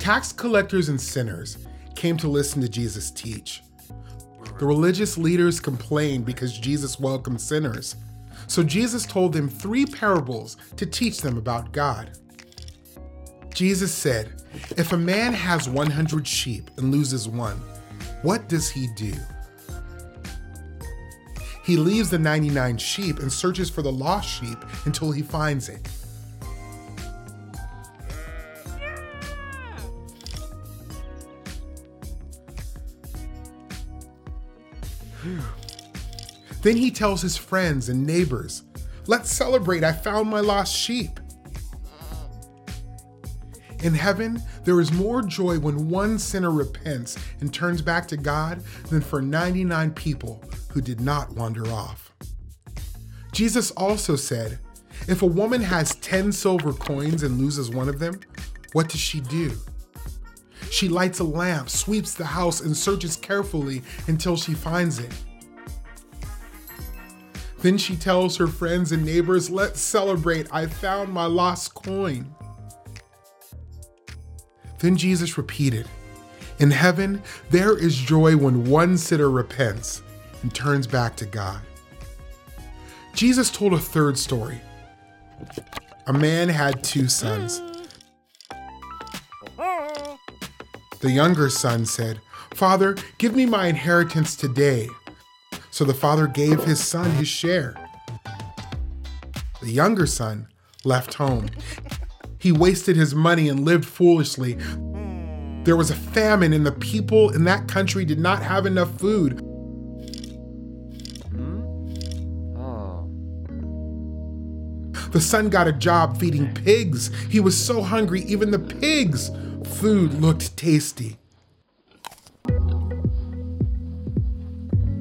Tax collectors and sinners came to listen to Jesus teach. The religious leaders complained because Jesus welcomed sinners. So Jesus told them 3 parables to teach them about God. Jesus said, if a man has 100 sheep and loses one, what does he do? He leaves the 99 sheep and searches for the lost sheep until he finds it. Then he tells his friends and neighbors, let's celebrate, I found my lost sheep. In heaven, there is more joy when one sinner repents and turns back to God than for 99 people who did not wander off. Jesus also said, if a woman has 10 silver coins and loses one of them, what does she do? She lights a lamp, sweeps the house, and searches carefully until she finds it. Then she tells her friends and neighbors, let's celebrate, I found my lost coin. Then Jesus repeated, in heaven, there is joy when one sinner repents and turns back to God. Jesus told a third story. A man had 2 sons. The younger son said, Father, give me my inheritance today. So the father gave his son his share. The younger son left home. He wasted his money and lived foolishly. There was a famine and the people in that country did not have enough food. The son got a job feeding pigs. He was so hungry, even the pigs' food looked tasty.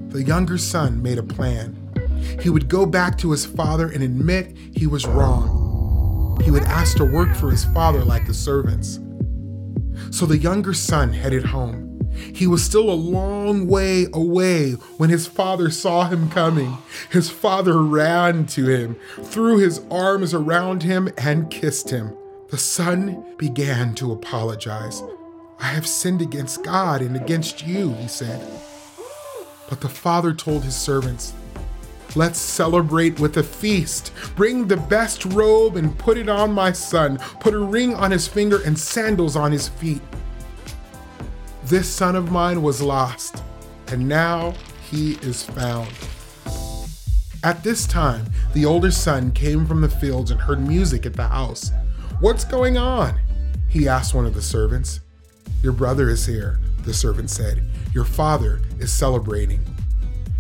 The younger son made a plan. He would go back to his father and admit he was wrong. He would ask to work for his father like the servants. So the younger son headed home. He was still a long way away when his father saw him coming. His father ran to him, threw his arms around him, and kissed him. The son began to apologize. I have sinned against God and against you, he said. But the father told his servants, let's celebrate with a feast. Bring the best robe and put it on my son. Put a ring on his finger and sandals on his feet. This son of mine was lost, and now he is found. At this time, the older son came from the fields and heard music at the house. What's going on? He asked one of the servants. Your brother is here, the servant said. Your father is celebrating.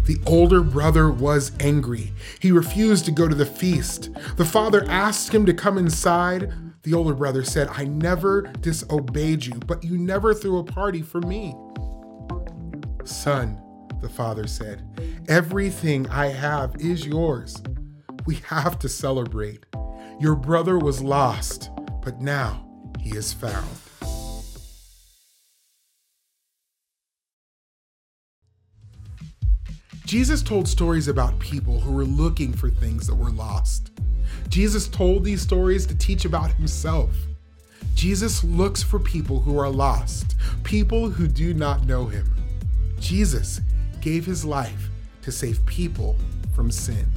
The older brother was angry. He refused to go to the feast. The father asked him to come inside. The older brother said, I never disobeyed you, but you never threw a party for me. Son, the father said, everything I have is yours. We have to celebrate. Your brother was lost, but now he is found. Jesus told stories about people who were looking for things that were lost. Jesus told these stories to teach about himself. Jesus looks for people who are lost, people who do not know him. Jesus gave his life to save people from sin.